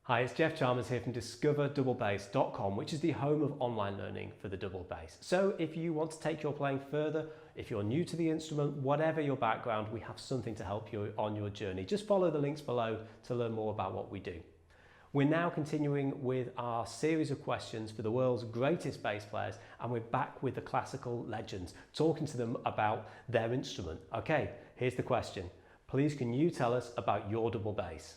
Hi, it's Jeff Chalmers here from discoverdouble-bass.com, which is the home of online learning for the double bass. So if you want to take your playing further, if you're new to the instrument, whatever your background, we have something to help you on your journey. Just follow the links below to learn more about what we do. We're now continuing with our series of questions for the world's greatest bass players, and we're back with the classical legends, talking to them about their instrument. Okay, here's the question. Please, can you tell us about your double bass?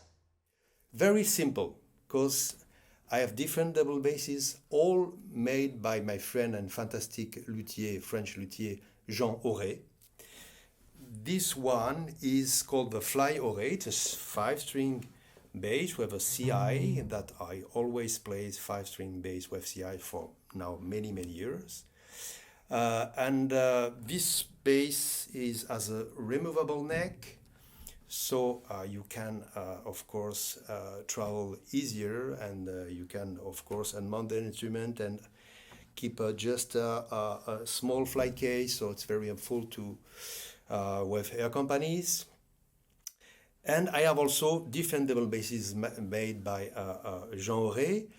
Very simple, because I have different double basses, all made by my friend and fantastic luthier, French luthier, Jean Auret. This one is called the Fly Auret. It's a 5-string bass with a CI that I always play 5-string bass with CI for now many years. This bass has a removable neck. So you can, of course, travel easier, and you can, of course, unmount the instrument and keep just a small flight case. So it's very helpful to with air companies. And I have also different double basses made by Jean Auret.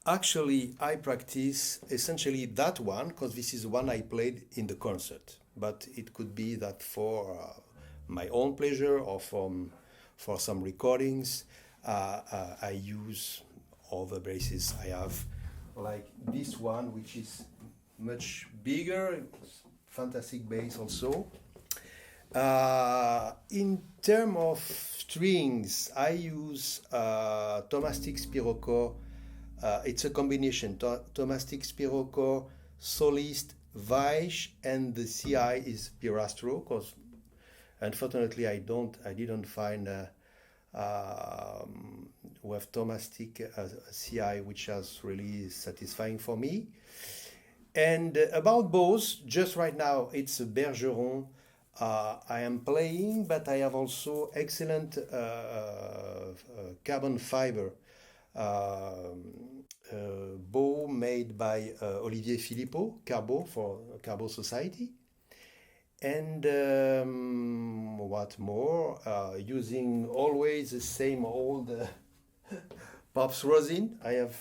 Actually, I practice essentially that one because this is the one I played in the concert. But it could be that for my own pleasure or for some recordings, I use all the basses I have, like this one, which is much bigger, fantastic bass also. In terms of strings, I use Thomastic Spirocore. It's a combination, Thomastic Spirocore, Solist, Weich, and the CI is Pirastro, because unfortunately, I didn't find with Thomastic a CI which is really satisfying for me. And about both, just right now, it's a Bergeron I am playing, but I have also excellent carbon fiber bow made by Olivier Philippot, Carbo, for Carbo Society. And what more? Using always the same old Pops rosin. I have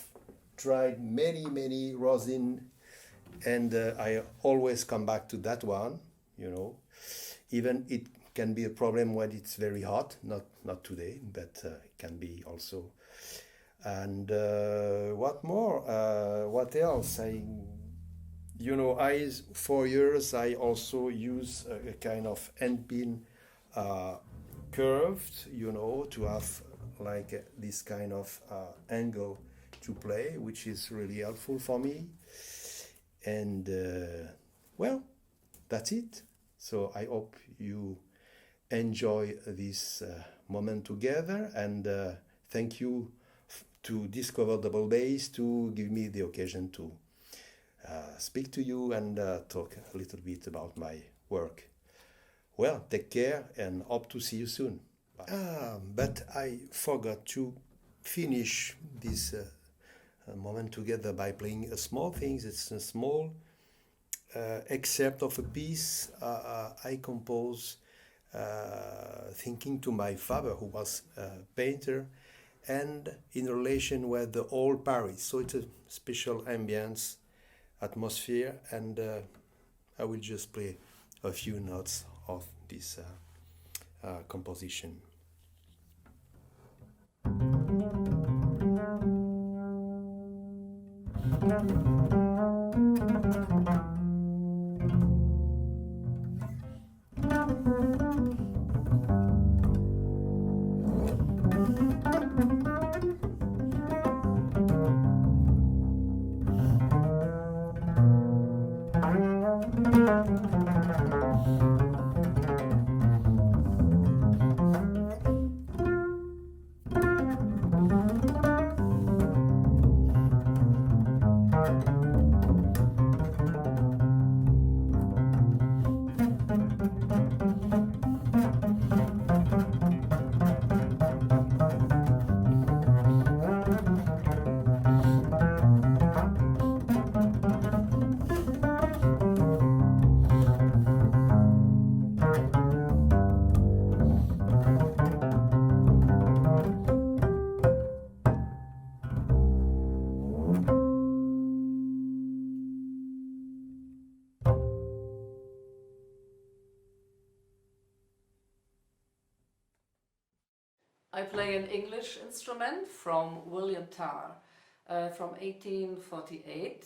tried many rosin, and I always come back to that one. You know, even it can be a problem when it's very hot. Not today, but it can be also. And what more? What else? For years I also use a kind of end pin curved, to have like this kind of angle to play, which is really helpful for me. And well, that's it. So I hope you enjoy this moment together, and thank you to Discover Double Bass to give me the occasion to speak to you and talk a little bit about my work. Well, take care and hope to see you soon. Bye. But I forgot to finish this moment together by playing a small thing. It's a small excerpt of a piece I composed thinking to my father, who was a painter, and in relation with the old Paris. So it's a special ambience, atmosphere, and I will just play a few notes of this composition. I play an English instrument from William Tarr, from 1848,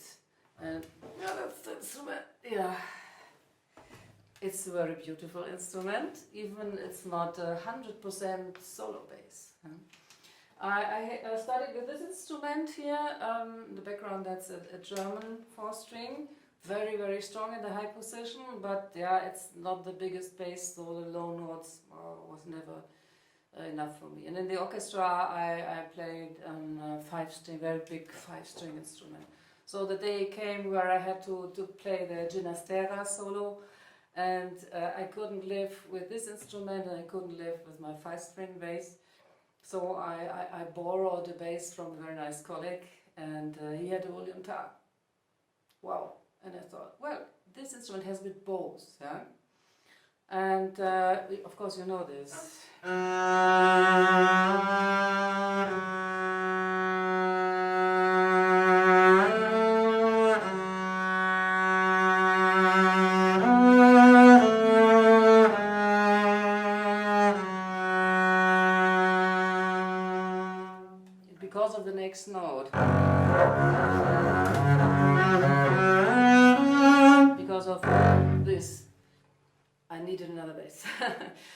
and yeah, that's the instrument. Yeah, it's a very beautiful instrument. Even it's not 100% solo bass. I started with this instrument here. In the background, that's a German 4-string, very, very strong in the high position, but yeah, it's not the biggest bass, so the low notes was never enough for me. And in the orchestra, I played a 5-string, very big 5-string instrument. So the day came where I had to play the Ginastera solo, and I couldn't live with this instrument, and I couldn't live with my 5-string bass. So I borrowed a bass from a very nice colleague, and he had a William Tarr. Wow. And I thought, well, this instrument has bit bows, yeah? And of course you know this. Because of the next note. Because of this, I needed another bass.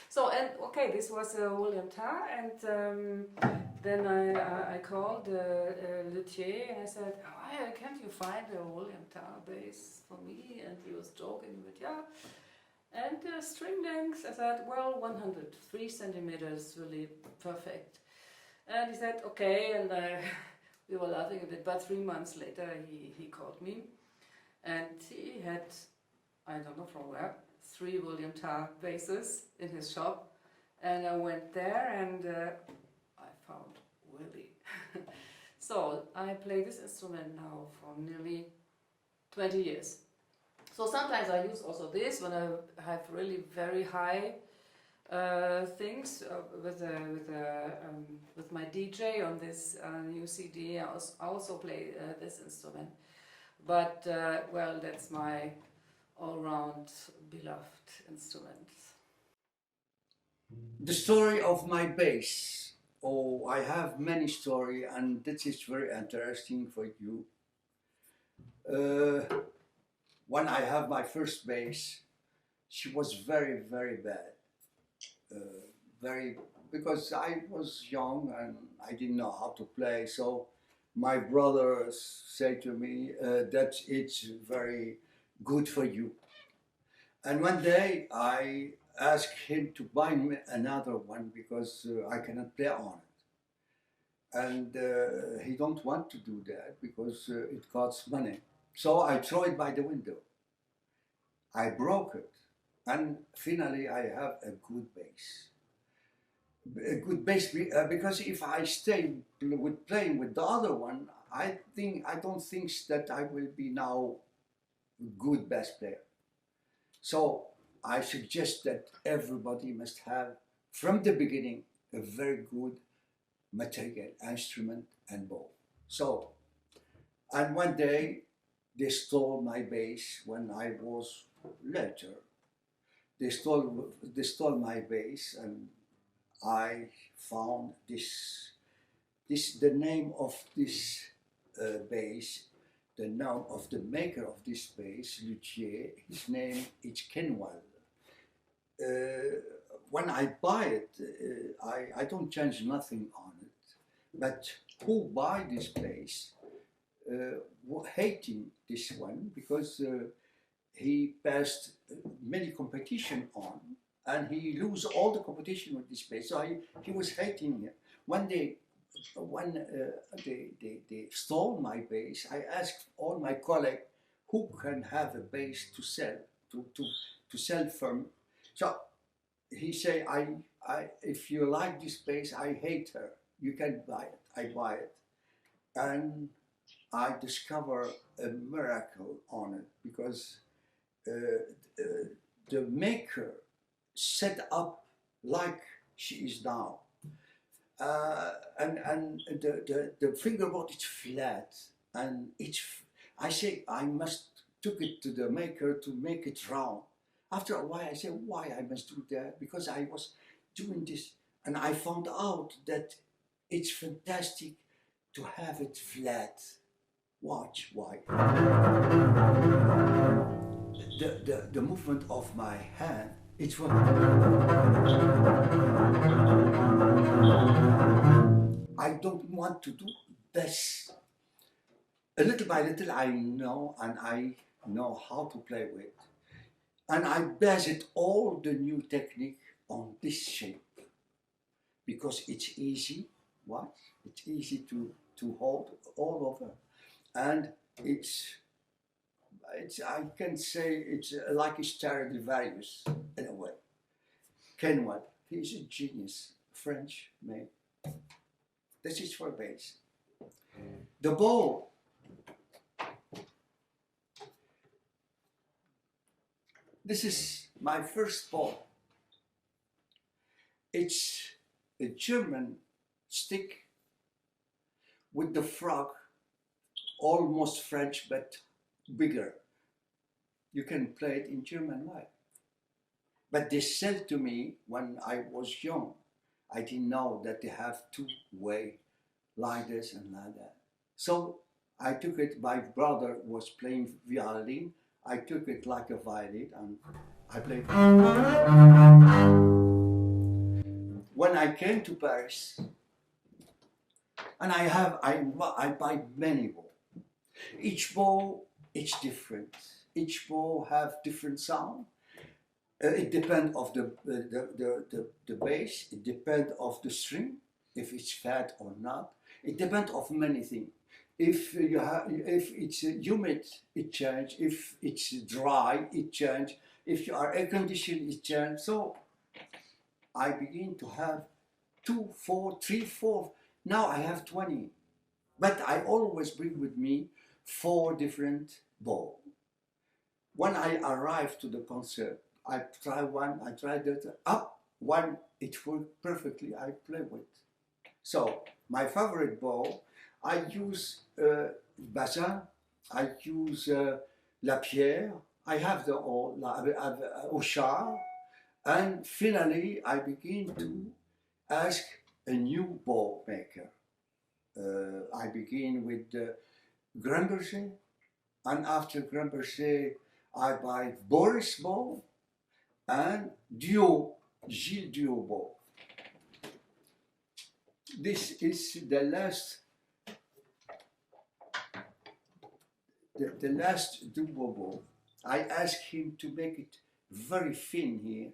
So, and okay, this was William Tarr, and then I called luthier and I said, oh, can't you find a William Tarr bass for me? And he was joking, but yeah. And string length, I said, well, 103 centimeters, really perfect. And he said, okay, and we were laughing a bit, but 3 months later he called me, and he had, I don't know from where, 3 William Tarr basses in his shop, and I went there and I found Willie. So I play this instrument now for nearly 20 years. So sometimes I use also this when I have really very high things with my DJ on this new CD. I also play this instrument, but well, that's my all-round beloved instrument. The story of my bass. Oh, I have many stories, and this is very interesting for you. When I have my first bass, she was very, very bad. Because I was young and I didn't know how to play, so my brothers say to me that it's very good for you. And one day I asked him to buy me another one because I cannot play on it, and he don't want to do that because it costs money. So I throw it by the window. I broke it, and finally I have a good bass. A good bass, because if I stay with playing with the other one, I don't think that I will be now a good bass player. So I suggest that everybody must have from the beginning a very good material, instrument and bow. So, and one day they stole my bass when I was later. They stole my bass, and I found the name of this bass, the name of the maker of this bass, luthier. His name is Kenwell. When I buy it, I don't change nothing on it. But who buy this bass hating this one because he passed many competition on, and he lose all the competition with this bass. So he was hating it. One day, when they stole my bass, I asked all my colleagues who can have a bass to sell, to sell from. So he say, if you like this bass, I hate her. You can buy it. I buy it, and I discover a miracle on it because the maker set up like she is now, and the fingerboard is flat, and I say I must took it to the maker to make it round. After a while I say, why I must do that? Because I was doing this And I found out that it's fantastic to have it flat. Watch why. The movement of my hand, it's what I don't want to do this. A little by little I know, and I know how to play with. And I base it all the new technique on this shape. Because it's easy, what? It's easy to hold all over. And it's I can say it's like a Stradivarius in a way. Kenwell, he's a genius, French made. This is for bass. The bow. This is my first bow. It's a German stick with the frog, almost French but bigger. You can play it in German way. But they said to me when I was young, I didn't know that they have two-way like this and like that. So I took it, my brother was playing violin, I took it like a violin and I played. When I came to Paris, and I buy many bows. Each bow is different. Each bow have different sound. It depends of the bass. It depends of the string, if it's fat or not. It depends of many things. If it's humid, it change. If it's dry, it change. If you are air conditioned, it change. So I begin to have 2, 4, 3, 4. Now I have 20. But I always bring with me 4 different bows. When I arrive to the concert, I try one, I try the other. Up one, it worked perfectly, I play with. So my favorite bow, I use DaXun, I use La Pierre, I have the all, Auchard, and finally I begin to ask a new bow maker. I begin with Grimberger, and after Grimberger I buy Boris bow and Gilles Duo bow. This is the last duo bow. I asked him to make it very thin here,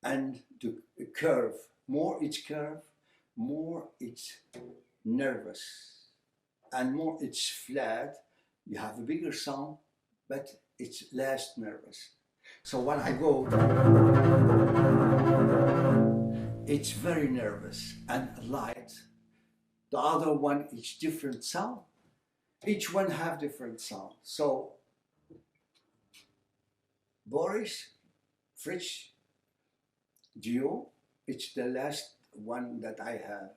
and the curve, more it's curve, more it's nervous, and more it's flat. You have a bigger sound, but it's less nervous. So when I go, it's very nervous and light. The other one is different sound. Each one have different sound. So Boris, Fritz, Duo, it's the last one that I have.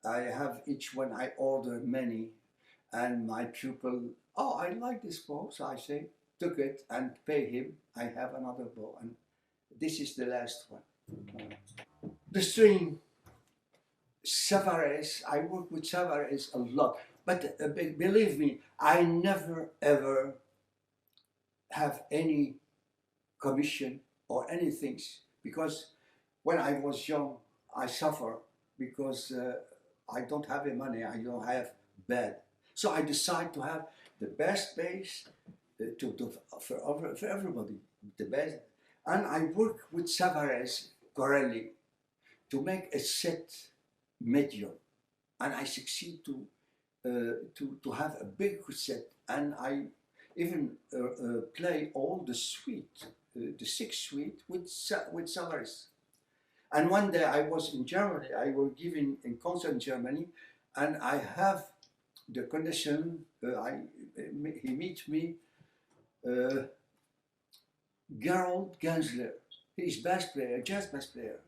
I have each one, I order many, and my pupil, oh, I like this bow, so I say, took it and pay him, I have another bow, and this is the last one. The string, Savares, I work with Savares a lot, but believe me, I never ever have any commission or anything, because when I was young, I suffer because I don't have any money, I don't have bed. So I decide to have the best bass for everybody, the best. And I work with Savares Corelli to make a set medium. And I succeed to have a big set. And I even play all the suite, the 6 suite with Savares. And one day I was in Germany, I was giving a concert in Germany, and I have the condition, he meets me, Gerald Gensler, he's bass player, jazz bass player.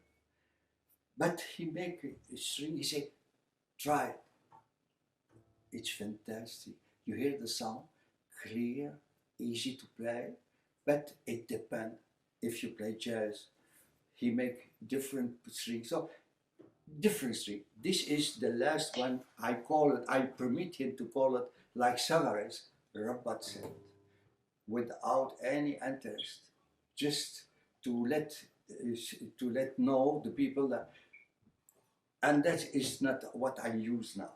But he make a string, he said, try it. It's fantastic. You hear the sound, clear, easy to play, but it depends if you play jazz. He make different strings. So differently. This is the last one. I call it, I permit him to call it like Savares, Rabbath said, without any interest, just to let know the people that, and that is not what I use now.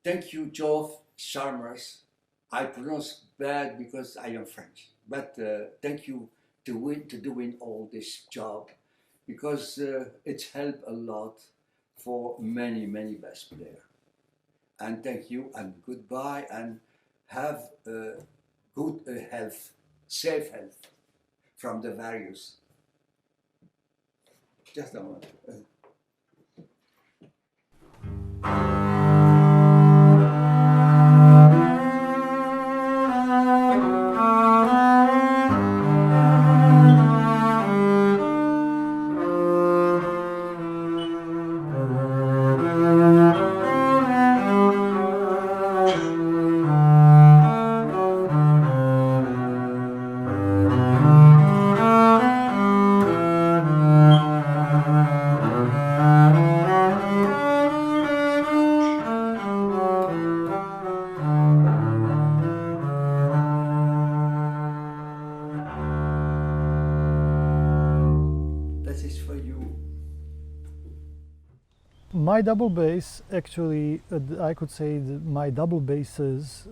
Thank you, Joe Chalmers. I pronounce bad because I am French, but thank you to doing all this job, because it's helped a lot for many bass players. And thank you and goodbye, and have good health, safe health from the virus. Just a moment. My double bass, actually, I could say that my double basses,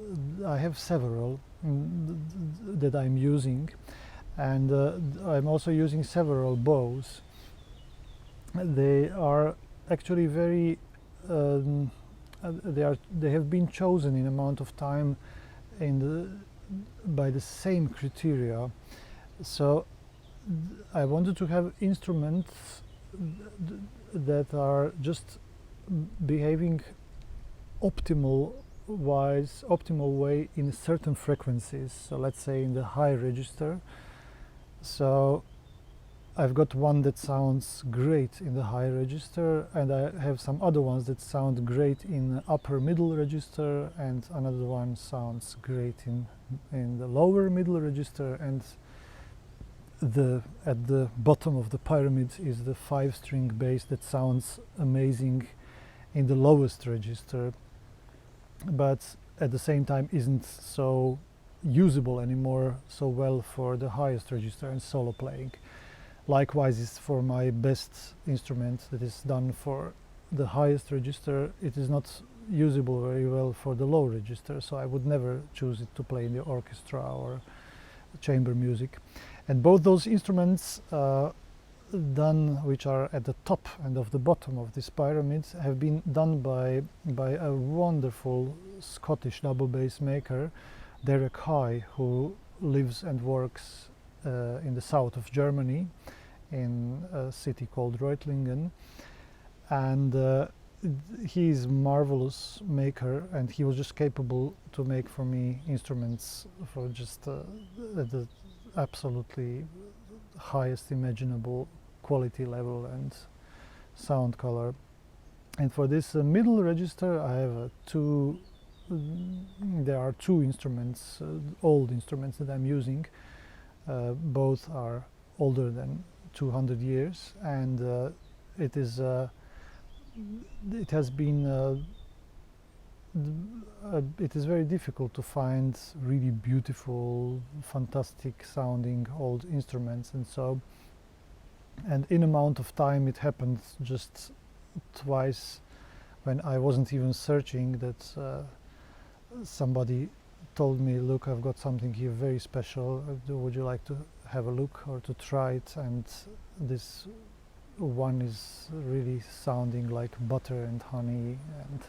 I have several that I'm using, and I'm also using several bows. They are actually very, they have been chosen in amount of time by the same criteria. So I wanted to have instruments that are just behaving optimal way in certain frequencies. So let's say in the high register. So I've got one that sounds great in the high register, and I have some other ones that sound great in upper middle register, and another one sounds great in the lower middle register, and at the bottom of the pyramid is the 5-string bass that sounds amazing in the lowest register, but at the same time isn't so usable anymore so well for the highest register and solo playing. Likewise is for my best instrument that is done for the highest register. It is not usable very well for the low register, so I would never choose it to play in the orchestra or chamber music. And both those instruments which are at the top and of the bottom of this pyramid have been done by a wonderful Scottish double bass maker, Derek High, who lives and works in the south of Germany in a city called Reutlingen. And he is a marvelous maker, and he was just capable to make for me instruments for just the absolutely highest imaginable quality level and sound color. And for this middle register, I have there are two instruments, old instruments that I'm using. Both are older than 200 years, and it has been it is very difficult to find really beautiful, fantastic sounding old instruments, and in amount of time it happened just twice when I wasn't even searching that somebody told me, look, I've got something here very special, would you like to have a look or to try it? And this one is really sounding like butter and honey, and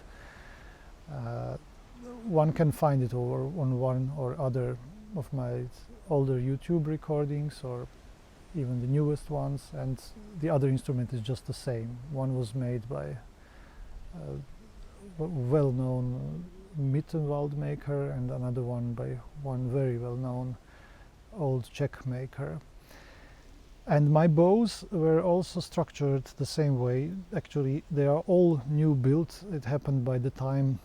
one can find it on one or other of my older YouTube recordings or even the newest ones, and the other instrument is just the same. One was made by a well-known Mittenwald maker, and another one by one very well-known old Czech maker. And my bows were also structured the same way. Actually, they are all new built. It happened by the time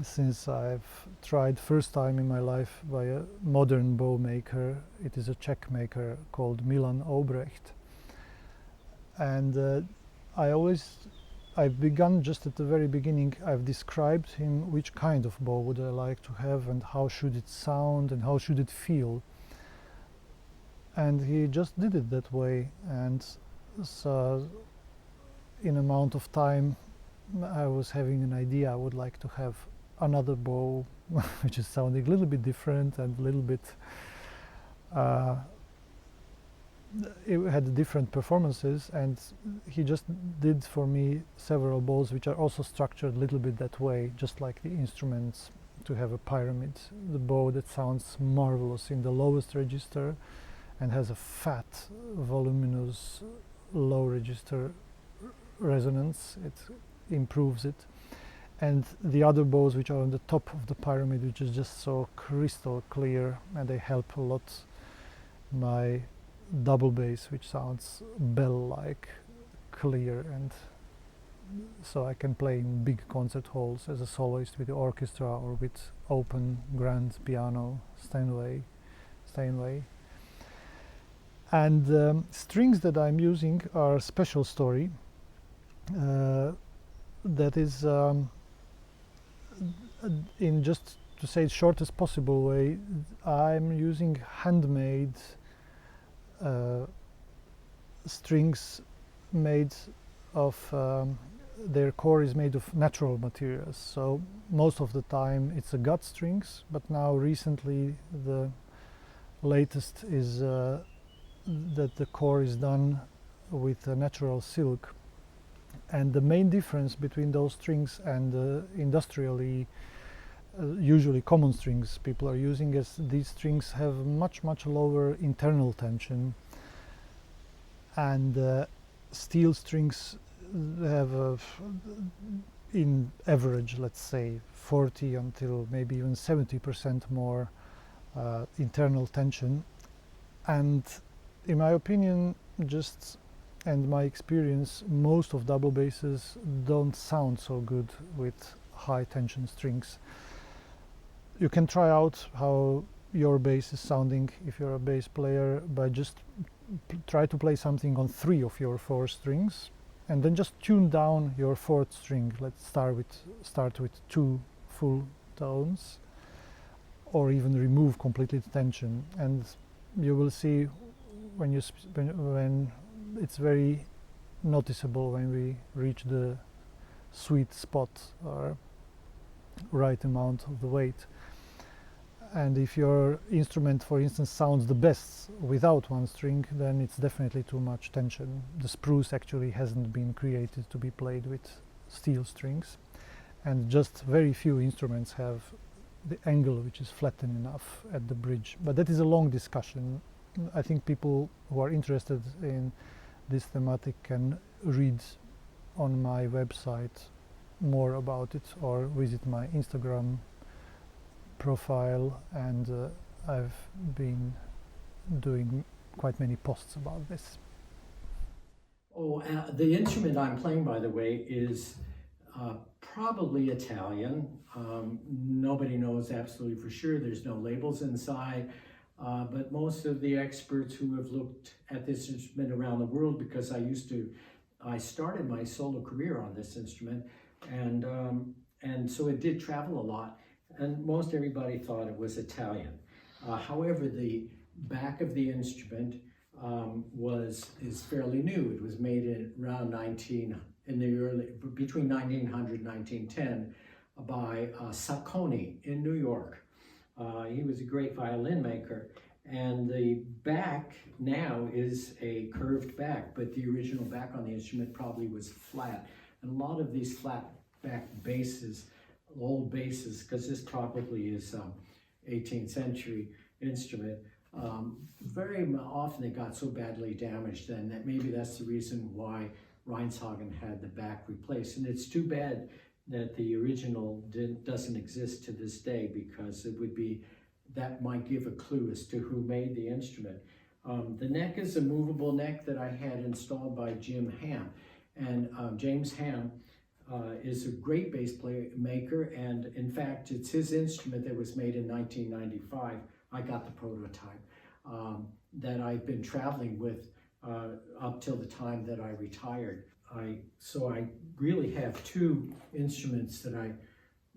since I've tried first time in my life by a modern bow maker. It is a Czech maker called Milan Obrecht. and I've begun just at the very beginning. I've described him which kind of bow would I like to have and how should it sound and how should it feel, and he just did it that way. And so in an amount of time I was having an idea I would like to have another bow which is sounding a little bit different and a little bit it had different performances, and he just did for me several bows which are also structured a little bit that way, just like the instruments, to have a pyramid, the bow that sounds marvelous in the lowest register and has a fat, voluminous, low register resonance. It improves it. And the other bows which are on the top of the pyramid, which is just so crystal clear, and they help a lot my double bass, which sounds bell-like, clear, and so I can play in big concert halls as a soloist with the orchestra or with open grand piano, Steinway. And strings that I'm using are Special Story. That is, in just to say it shortest possible way, I'm using handmade strings made of, their core is made of natural materials. So most of the time it's a gut strings, but now recently the latest is that the core is done with natural silk. And the main difference between those strings and industrially usually common strings people are using is these strings have much lower internal tension, and steel strings have in average, let's say 40 until maybe even 70% more internal tension. And in my opinion, and my experience, most of double basses don't sound so good with high tension strings. You can try out how your bass is sounding if you're a bass player by just try to play something on 3 of your 4 strings and then just tune down your 4th string. Let's start with 2 full tones, or even remove completely the tension, and you will see when it's very noticeable when we reach the sweet spot or right amount of the weight. And if your instrument, for instance, sounds the best without 1 string, then it's definitely too much tension. The spruce actually hasn't been created to be played with steel strings, and just very few instruments have the angle which is flattened enough at the bridge. But that is a long discussion. I think people who are interested in this thematic can read on my website more about it or visit my Instagram profile, and I've been doing quite many posts about this. The instrument I'm playing, by the way, is probably Italian. Nobody knows absolutely for sure. There's no labels inside. But most of the experts who have looked at this instrument around the world, because I started my solo career on this instrument, and so it did travel a lot, and most everybody thought it was Italian. However, the back of the instrument is fairly new. It was made between 1900 and 1910 by Sacconi in New York. He was a great violin maker, and the back now is a curved back, but the original back on the instrument probably was flat. And a lot of these flat back basses, old basses, because this probably is 18th century instrument, very often they got so badly damaged then that maybe that's the reason why Reinshagen had the back replaced. And it's too bad that the original doesn't exist to this day, because that might give a clue as to who made the instrument. The neck is a movable neck that I had installed by Jim Ham. And James Ham is a great bass maker, and in fact it's his instrument that was made in 1995. I got the prototype that I've been traveling with up till the time that I retired. So I really have two instruments that I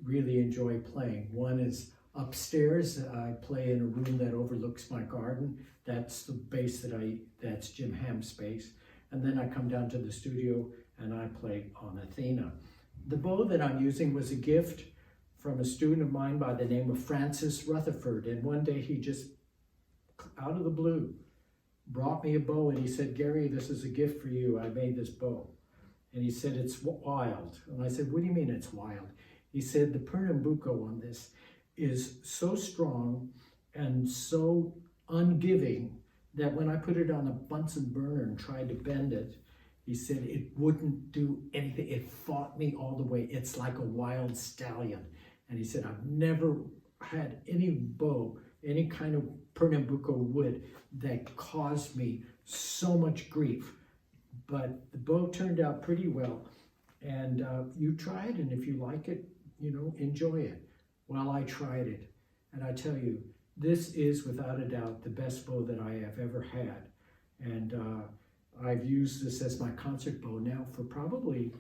really enjoy playing. One is upstairs. I play in a room that overlooks my garden. That's the bass that's Jim Ham's bass. And then I come down to the studio and I play on Athena. The bow that I'm using was a gift from a student of mine by the name of Francis Rutherford. And one day he just, out of the blue, brought me a bow and he said, "Gary, this is a gift for you. I made this bow." And he said, "It's wild." And I said, "What do you mean it's wild?" He said, "The Pernambuco on this is so strong and so ungiving that when I put it on a Bunsen burner and tried to bend it," he said, "it wouldn't do anything. It fought me all the way. It's like a wild stallion." And he said, "I've never had any bow, any kind of Pernambuco wood that caused me so much grief. But the bow turned out pretty well. And you try it, and if you like it, enjoy it." Well, I tried it. And I tell you, this is without a doubt the best bow that I have ever had. And I've used this as my concert bow now for probably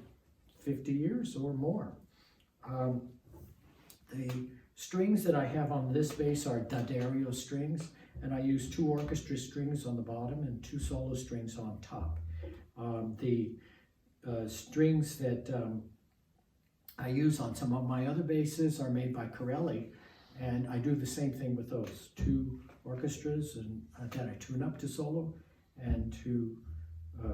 50 years or more. The strings that I have on this bass are D'Addario strings, and I use 2 orchestra strings on the bottom and 2 solo strings on top. The strings that I use on some of my other basses are made by Corelli, and I do the same thing with those 2 orchestras, and then I tune up to solo, and 2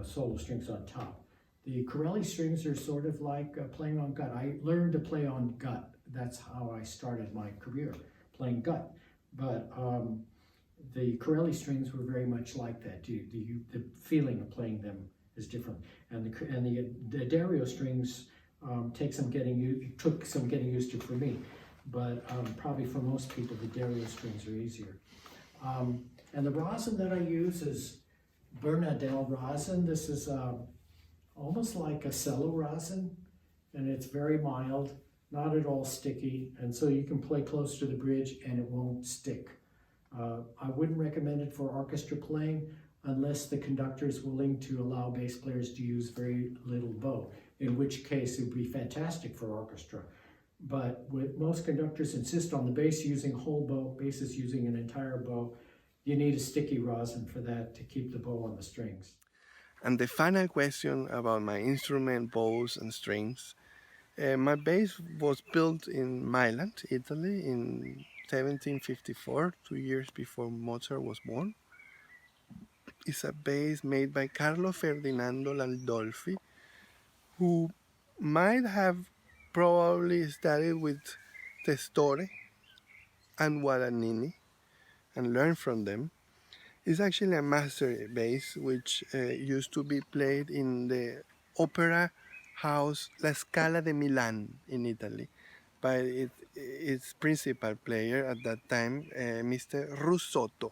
solo strings on top. The Corelli strings are sort of like playing on gut. I learned to play on gut. That's how I started my career, playing gut. But the Corelli strings were very much like that. The feeling of playing them is different. And the D'Addario strings took some getting used to for me. But probably for most people, the D'Addario strings are easier. And the rosin that I use is Bernadelle rosin. This is almost like a cello rosin, and it's very mild, not at all sticky, and so you can play close to the bridge and it won't stick. I wouldn't recommend it for orchestra playing unless the conductor is willing to allow bass players to use very little bow, in which case it would be fantastic for orchestra. But most conductors insist on the bass using whole bow, basses using an entire bow. You need a sticky rosin for that to keep the bow on the strings. And the final question about my instrument, bows and strings. My bass was built in Milan, Italy in 1754, 2 years before Mozart was born. It's a bass made by Carlo Ferdinando Landolfi, who might have probably studied with Testore and Guadagnini and learned from them. It's actually a master bass which used to be played in the opera house La Scala de Milan in Italy by its principal player at that time, Mr. Russotto.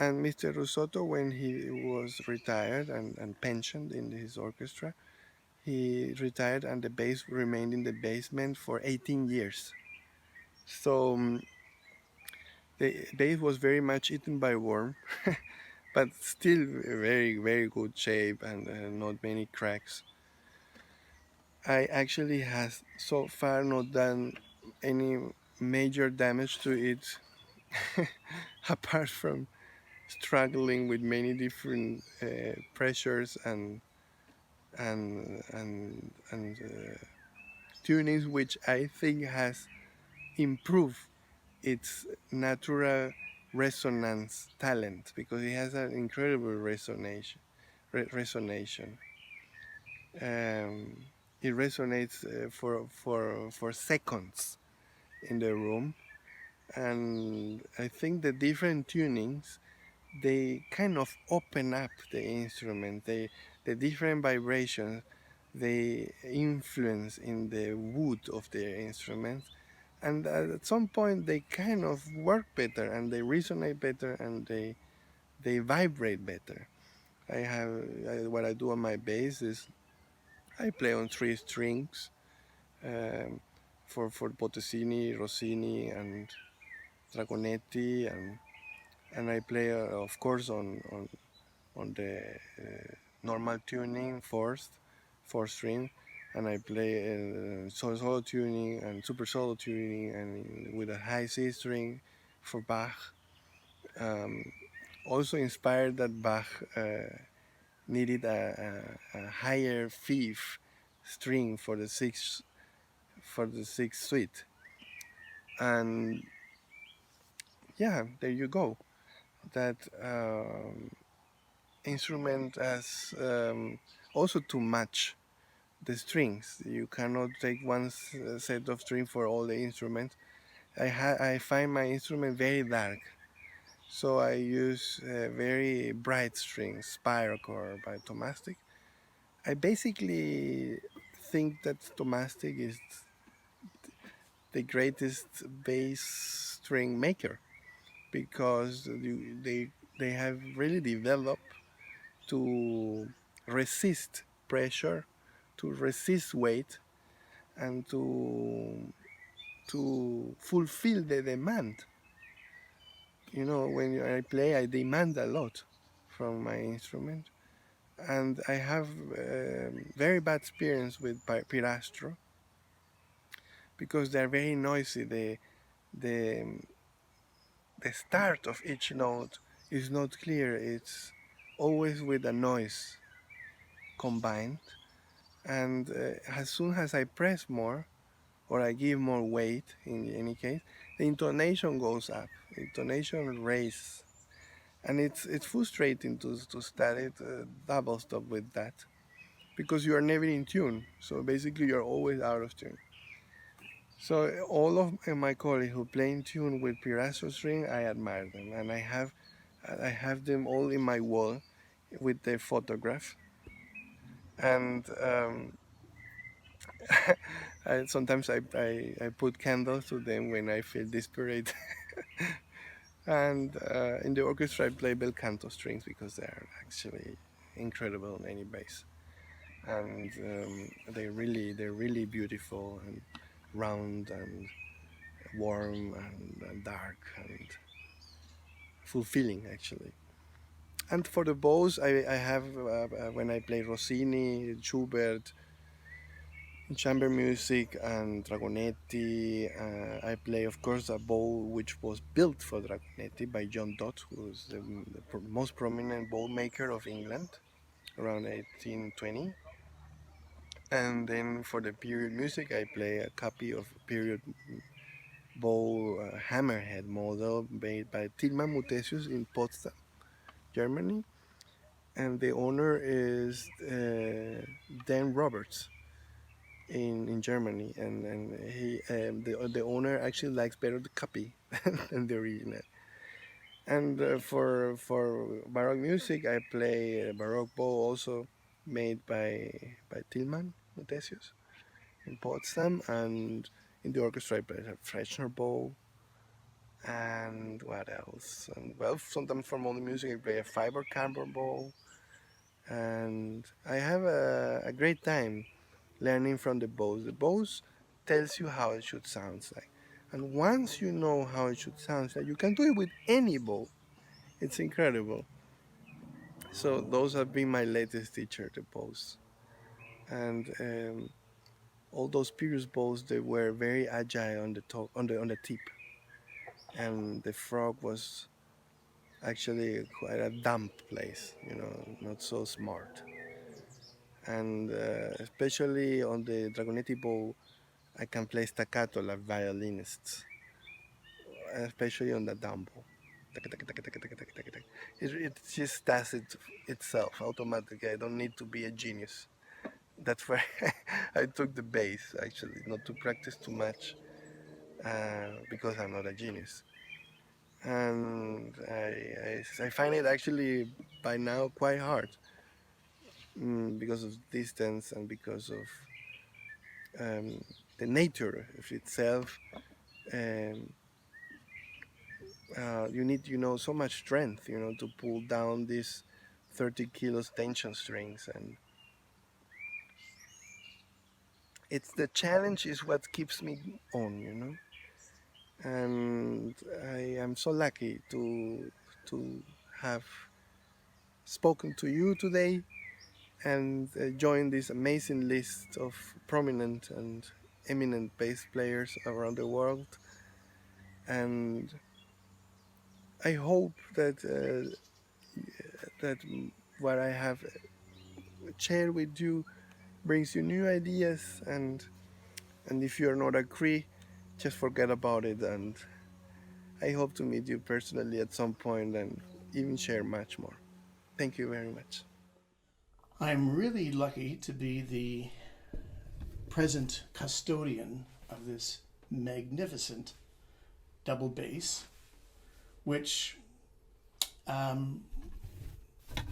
And Mr. Russotto, when he was retired and pensioned in his orchestra, he retired and the bass remained in the basement for 18 years. So the bass was very much eaten by worm, but still very, very good shape and not many cracks. I actually has so far not done any major damage to it, apart from struggling with many different pressures and tunings, which I think has improved its natural resonance talent, because it has an incredible resonation. It resonates for seconds in the room, and I think the different tunings, they kind of open up the instrument. The different vibrations, they influence in the wood of the instrument, and at some point they kind of work better and they resonate better and they vibrate better. What I do on my bass is I play on 3 strings for Bottesini, Rossini, and Dragonetti, and I play of course on on the normal tuning, fourth string, and I play solo tuning and super solo tuning, and with a high C string for Bach. Also inspired that Bach needed a higher fifth string for the sixth suite, and yeah, there you go. That instrument has also to match the strings. You cannot take one set of string for all the instruments. I find my instrument very dark, so I use very bright strings, Spyrocore by Tomastic. I basically think that Tomastic is the greatest bass string maker, because they have really developed to resist pressure, to resist weight, and to fulfill the demand. You know, when I play, I demand a lot from my instrument, and I have very bad experience with Pirastro, because they're very noisy. The start of each note is not clear. It's always with a noise combined, and as soon as I press more or I give more weight, in any case, the intonation goes up, the intonation raises, and it's frustrating to study double stop with that, because you are never in tune. So basically you're always out of tune. So all of my colleagues who play in tune with Pirastro string, I admire them, and I have them all in my wall with their photograph. And sometimes I put candles to them when I feel desperate. And in the orchestra I play bel canto strings, because they're actually incredible on any bass, and they're really beautiful and round and warm and dark and fulfilling, actually. And for the bows, I have when I play Rossini, Schubert, chamber music, and Dragonetti, I play, of course, a bow which was built for Dragonetti by John Dott, who was the most prominent bow maker of England around 1820. And then for the period music, I play a copy of period bow hammerhead model made by Tilman Mutesius in Potsdam, Germany, and the owner is Dan Roberts in Germany, and he the owner actually likes better the copy than the original. And for Baroque music, I play a Baroque bow also made by Tilman Mutesius in Potsdam, and in the orchestra I play a Frechner bow. And what else? And well, sometimes for modern music I play a fiber carbon bow, and I have a great time learning from the bows. The bows tells you how it should sound like, and once you know how it should sound like, you can do it with any bow. It's incredible. So those have been my latest teacher, the bows, and all those previous bows, they were very agile on the top, on the tip, and the frog was actually quite a dumb place, you know, not so smart. And especially on the Dragonetti bow, I can play staccato like violinists, especially on the dumb bow. It just does it itself automatically. I don't need to be a genius. That's why I took the bass, actually, not to practice too much, because I'm not a genius. And I find it actually by now quite hard, because of distance and because of the nature of itself. You need, so much strength, to pull down these 30 kilos tension strings, and it's the challenge is what keeps me on, and I am so lucky to have spoken to you today and joined this amazing list of prominent and eminent bass players around the world. And I hope that that what I have shared with you brings you new ideas, and if you're not agree, just forget about it, and I hope to meet you personally at some point and even share much more. Thank you very much. I'm really lucky to be the present custodian of this magnificent double bass, which,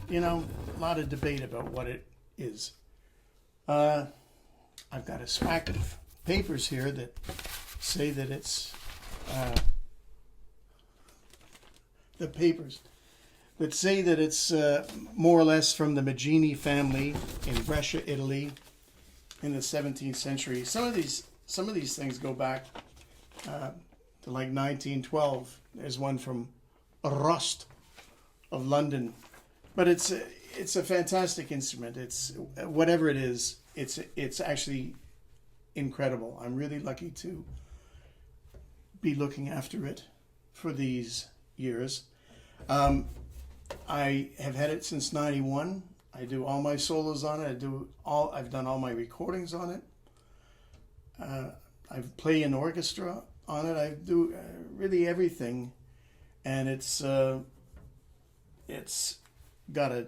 you know, a lot of debate about what it is. I've got a stack of papers here that say that it's the papers that say that it's more or less from the Maggini family in Brescia, Italy, in the 17th century. Some of these things go back to like 1912. There's one from Rost of London, but it's a fantastic instrument. It's whatever it is. It's actually incredible. I'm really lucky to be looking after it for these years. I have had it since '91. I do all my solos on it. I've done all my recordings on it. I play in orchestra on it. I do really everything, and it's got a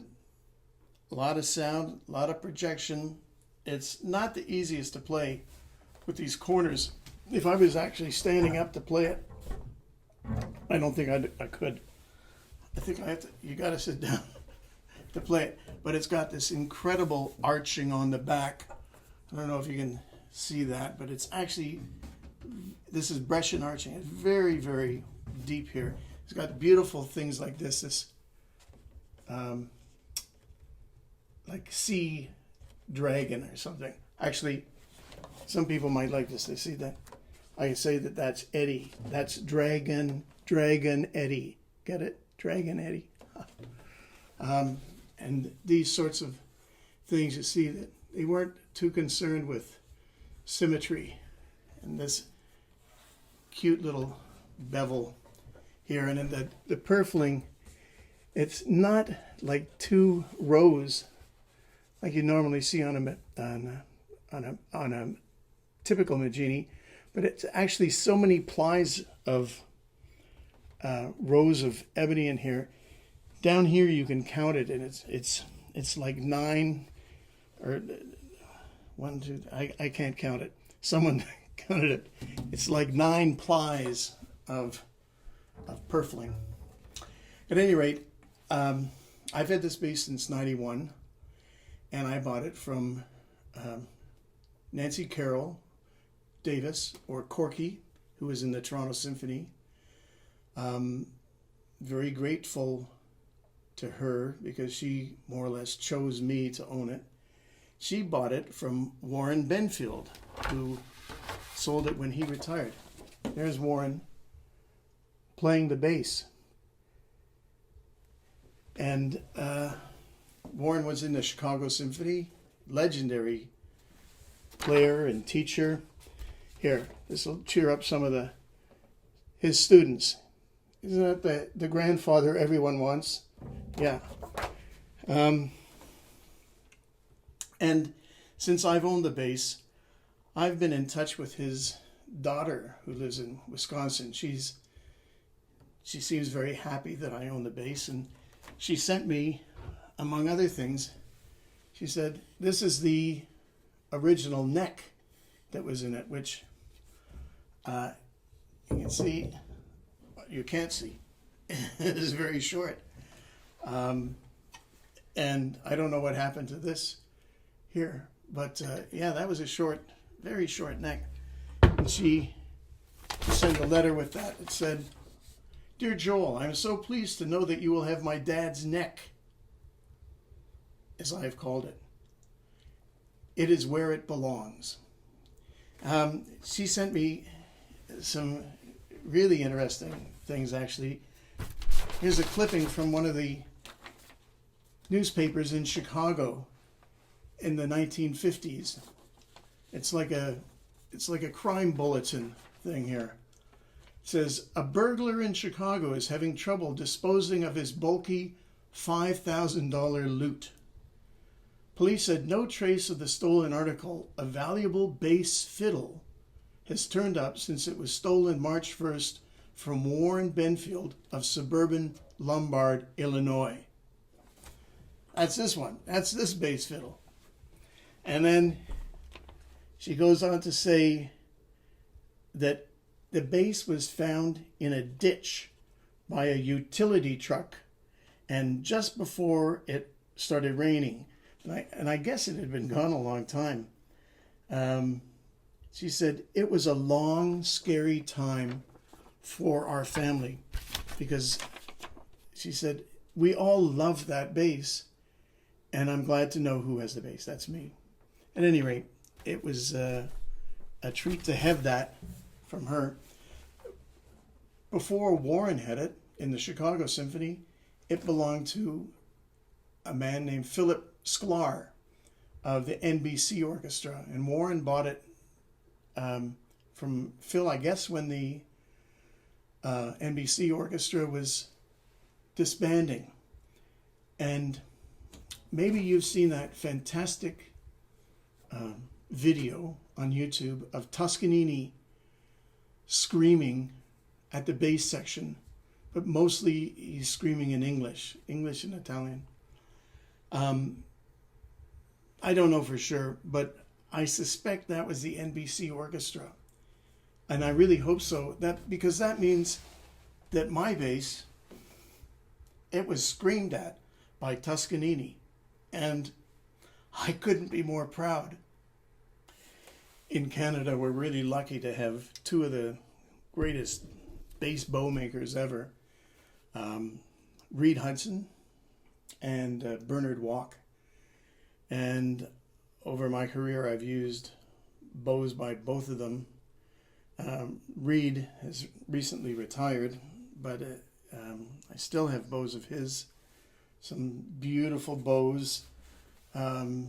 lot of sound, a lot of projection. It's not the easiest to play with these corners. If I was actually standing up to play it, I don't think I could. I think you got to sit down to play it. But it's got this incredible arching on the back. I don't know if you can see that, but it's actually, this is Brescian arching. It's very, very deep here. It's got beautiful things like this like sea dragon or something. Actually, some people might like this. They see that. I say that that's Eddie. That's Dragon Eddie. Get it? Dragon Eddie. And these sorts of things, you see that they weren't too concerned with symmetry. And this cute little bevel here. And then the purfling, it's not like two rows like you normally see on a typical Maggini, but it's actually so many plies of rows of ebony in here. Down here you can count it, and it's like 9 or 1, 2. I can't count it. Someone counted it. It's like 9 plies of purfling. At any rate, I've had this bass since '91, and I bought it from Nancy Carroll Davis, or Corky, who was in the Toronto Symphony. Very grateful to her because she more or less chose me to own it. She bought it from Warren Benfield, who sold it when he retired. There's Warren playing the bass. And Warren was in the Chicago Symphony, legendary player and teacher. Here, this will cheer up some of his students. Isn't that the grandfather everyone wants? Yeah. And since I've owned the bass, I've been in touch with his daughter, who lives in Wisconsin. She seems very happy that I own the bass, and she sent me, among other things, she said, this is the original neck that was in it, which you can see, you can't see. It is very short. And I don't know what happened to this here, but yeah, that was a very short neck. And she sent a letter with that. It said, "Dear Joel, I am so pleased to know that you will have my dad's neck, as I have called it. It is where it belongs." She sent me some really interesting things, actually. Here's a clipping from one of the newspapers in Chicago in the 1950s. It's like a crime bulletin thing here. It says, a burglar in Chicago is having trouble disposing of his bulky $5,000 loot. Police said no trace of the stolen article, a valuable bass fiddle, has turned up since it was stolen March 1st from Warren Benfield of suburban Lombard, Illinois. That's this one. That's this bass fiddle. And then she goes on to say that the bass was found in a ditch by a utility truck, and just before it started raining. And I guess it had been gone a long time. She said, it was a long, scary time for our family, because she said, we all love that bass, and I'm glad to know who has the bass. That's me. At any rate, it was a treat to have that from her. Before Warren had it in the Chicago Symphony, it belonged to a man named Philip Sklar of the NBC Orchestra, and Warren bought it from Phil, I guess, when the NBC Orchestra was disbanding. And maybe you've seen that fantastic video on YouTube of Toscanini screaming at the bass section, but mostly he's screaming in English and Italian. I don't know for sure, but I suspect that was the NBC Orchestra. And I really hope so, because that means that my bass, it was screamed at by Toscanini, and I couldn't be more proud. In Canada, we're really lucky to have two of the greatest bass bow makers ever, Reed Hudson and Bernard Walk. And over my career, I've used bows by both of them. Reed has recently retired, but I still have bows of his. Some beautiful bows. The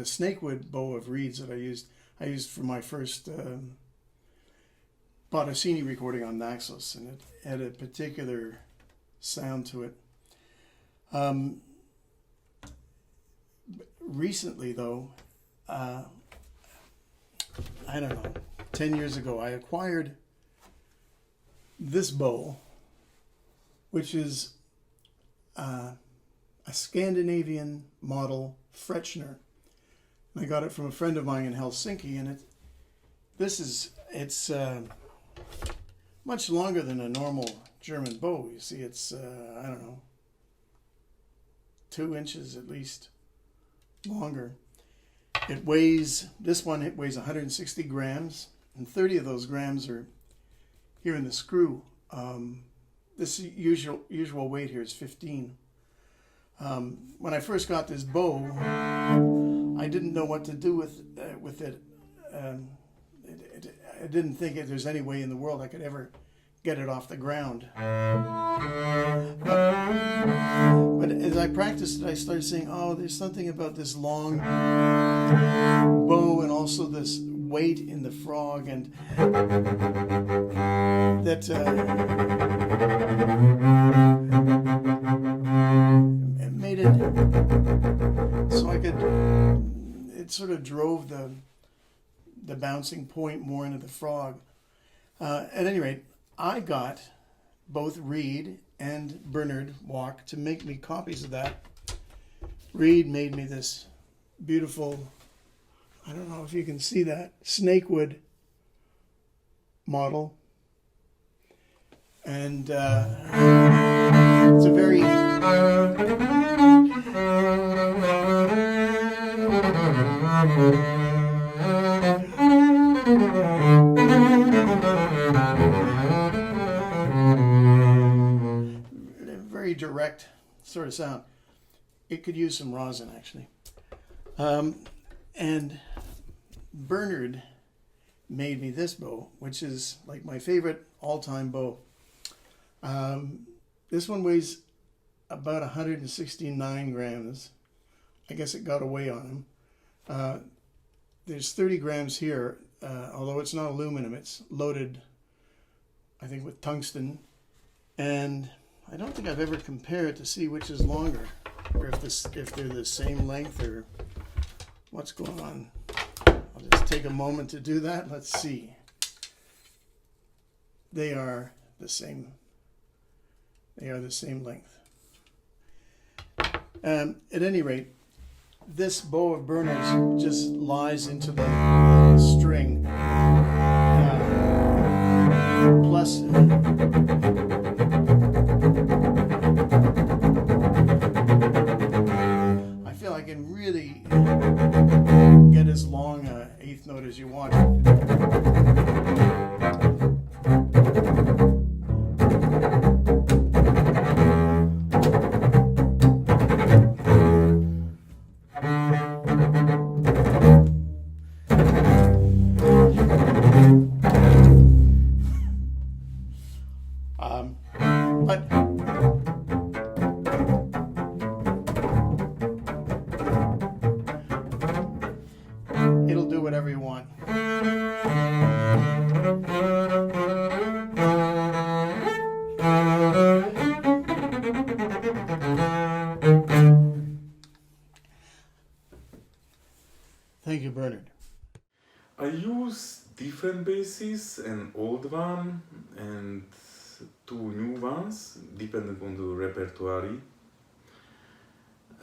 snakewood bow of Reed's that I used for my first Bottesini recording on Naxos, and it had a particular sound to it. Recently, though, I don't know, 10 years ago, I acquired this bow, which is a Scandinavian model Frechner. I got it from a friend of mine in Helsinki, and it's much longer than a normal German bow. You see, it's I don't know, 2 inches at least longer. It weighs 160 grams, and 30 of those grams are here in the screw. This usual weight here is 15. When I first got this bow, I didn't know what to do with it. I didn't think there's any way in the world I could ever get it off the ground. But as I practiced it, I started saying, oh, there's something about this long bow and also this weight in the frog, and that it made it so I could, it sort of drove the bouncing point more into the frog. At any rate, I got both Reed and Bernard Walk to make me copies of that. Reed made me this beautiful, I don't know if you can see that, snakewood model. And it's a very very direct sort of sound. It could use some rosin, actually. And Bernard made me this bow, which is like my favorite all-time bow. This one weighs about 169 grams. I guess it got away on him. There's 30 grams here, although it's not aluminum, it's loaded, I think, with tungsten. And I don't think I've ever compared to see which is longer, or if they're the same length, or what's going on. I'll just take a moment to do that. Let's see. They are the same. They are the same length. At any rate, this bow of Bernard's just lies into the string. Plus, I feel I can really get as long an eighth note as you want. But it'll do whatever you want. Thank you, Bernard. I use different basses, an old one and two new ones, depending on the repertoire.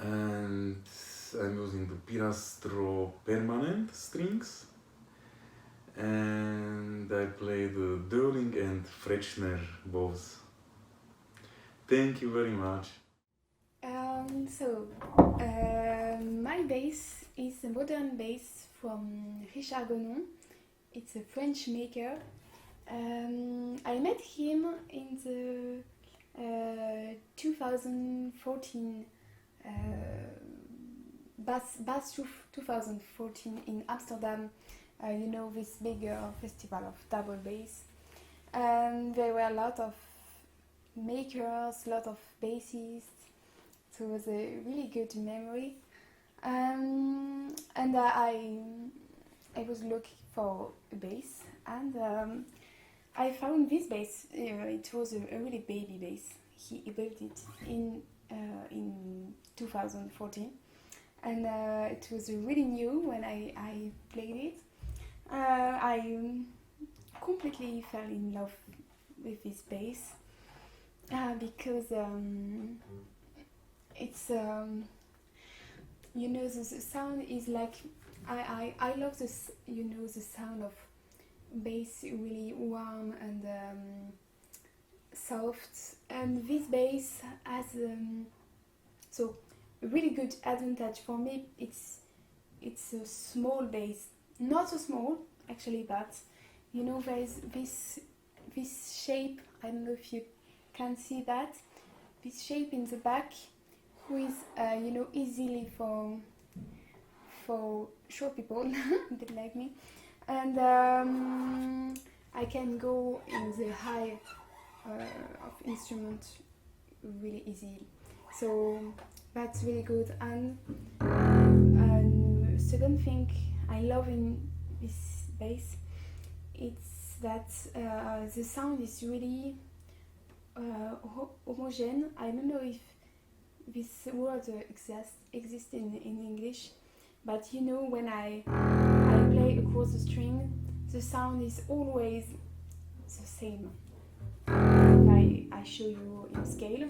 And I'm using the Pirastro permanent strings. And I play the Döling and Frechner bows. Thank you very much. My bass is a modern bass from Richard Gonon. It's a French maker. I met him in the 2014 Bass 2014 in Amsterdam. This big festival of double bass. There were a lot of makers, a lot of bassists. So it was a really good memory. And I was looking for a bass, and I found this bass. It was a really baby bass. He built it in 2014, and it was really new when I played it. I completely fell in love with this bass because it's the sound is like I love this, the sound of bass, really warm and soft, and this bass has so a really good advantage for me. It's a small bass, not so small actually, but there's this shape. I don't know if you can see that, this shape in the back, who is easily for short people, a bit like me, and I can go in the high of instrument really easy. So that's really good. And second thing I love in this bass, it's that the sound is really homogeneous. I don't know if this word exists in English, but when I play across the string, the sound is always the same. If I show you in scale.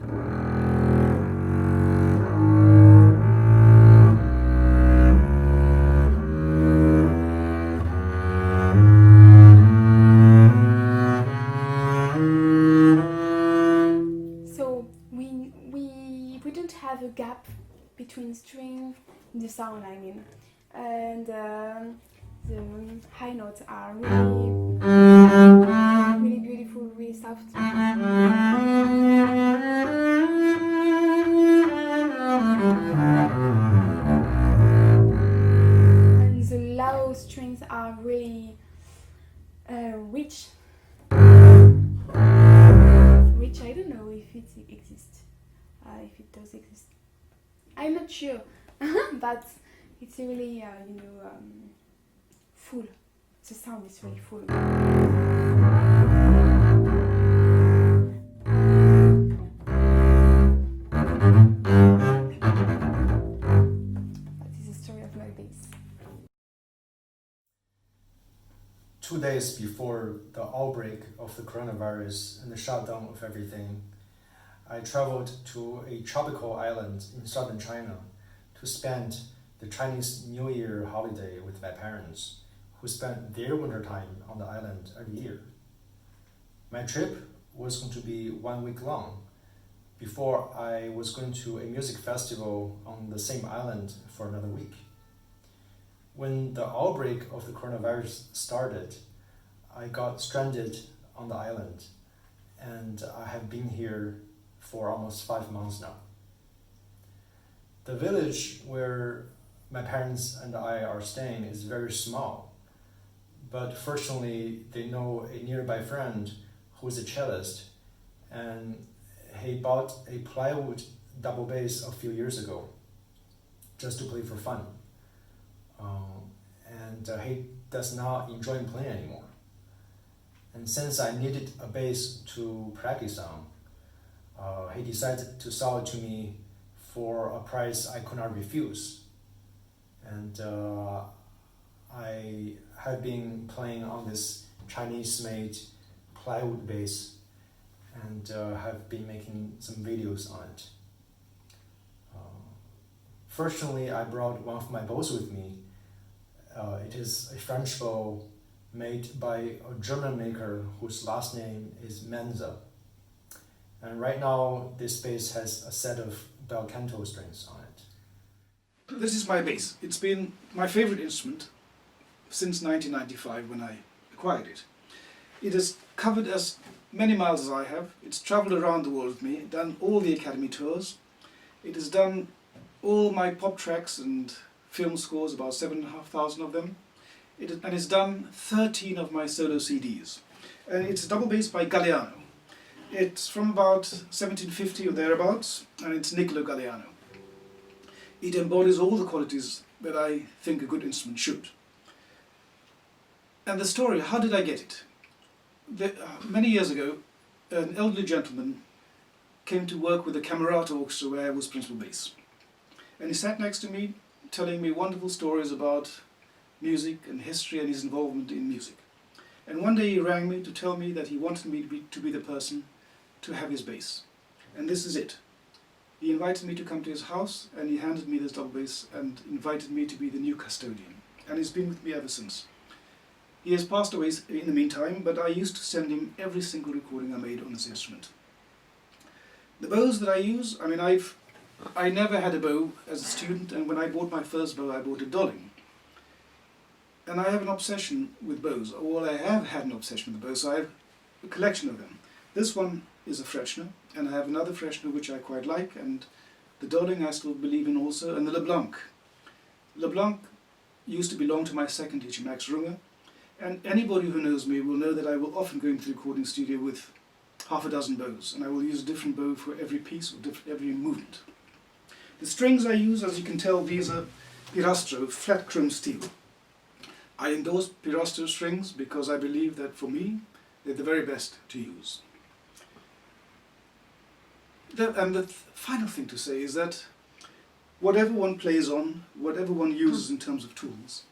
Have a gap between string and the sound, I mean, and the high notes are really beautiful, really soft. And the low strings are really rich. I don't know if it exists. if it does exist. I'm not sure, but it's really, full. The sound is really full. That is the story of my bass. 2 days before the outbreak of the coronavirus and the shutdown of everything, I traveled to a tropical island in southern China to spend the Chinese New Year holiday with my parents, who spent their winter time on the island every year. My trip was going to be 1 week long before I was going to a music festival on the same island for another week. When the outbreak of the coronavirus started, I got stranded on the island, and I have been here for almost 5 months now. The village where my parents and I are staying is very small, but fortunately they know a nearby friend who's a cellist, and he bought a plywood double bass a few years ago just to play for fun. He does not enjoy playing anymore. And since I needed a bass to practice on, he decided to sell it to me for a price I could not refuse. And I have been playing on this Chinese-made plywood bass and have been making some videos on it. Fortunately, I brought one of my bows with me. It is a French bow made by a German maker whose last name is Menza. And right now, this bass has a set of bel canto strings on it. This is my bass. It's been my favorite instrument since 1995 when I acquired it. It has covered as many miles as I have. It's traveled around the world with me, done all the Academy tours. It has done all my pop tracks and film scores, about 7,500 of them. And it's done 13 of my solo CDs. And it's a double bass by Galliano. It's from about 1750 or thereabouts, and it's Niccolo Galliano. It embodies all the qualities that I think a good instrument should. And the story, how did I get it? Many years ago, an elderly gentleman came to work with the Camerata Orchestra where I was principal bass. And he sat next to me, telling me wonderful stories about music and history and his involvement in music. And one day he rang me to tell me that he wanted me to be the person to have his bass. And this is it. He invited me to come to his house, and he handed me this double bass and invited me to be the new custodian. And he's been with me ever since. He has passed away in the meantime, but I used to send him every single recording I made on this instrument. The bows that I use, I never had a bow as a student, and when I bought my first bow, I bought a Dolling. And I have an obsession with bows, or I have had an obsession with bows, so I have a collection of them. This one is a Frechner, and I have another Frechner which I quite like, and the Dolling I still believe in also, and the LeBlanc. LeBlanc used to belong to my second teacher, Max Runger, and anybody who knows me will know that I will often go into the recording studio with half a dozen bows, and I will use a different bow for every piece or every movement. The strings I use, as you can tell, these are Pirastro flat chrome steel. I endorse Pirastro strings because I believe that for me, they're the very best to use. And the final thing to say is that whatever one plays on, whatever one uses in terms of tools,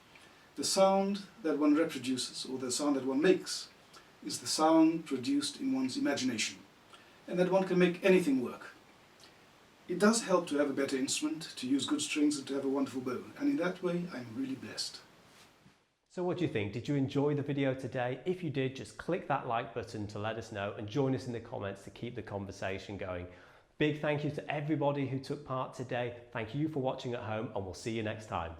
the sound that one reproduces or the sound that one makes is the sound produced in one's imagination, and that one can make anything work. It does help to have a better instrument, to use good strings and to have a wonderful bow, and in that way I'm really blessed. So what do you think? Did you enjoy the video today? If you did, just click that like button to let us know and join us in the comments to keep the conversation going. Big thank you to everybody who took part today. Thank you for watching at home, and we'll see you next time.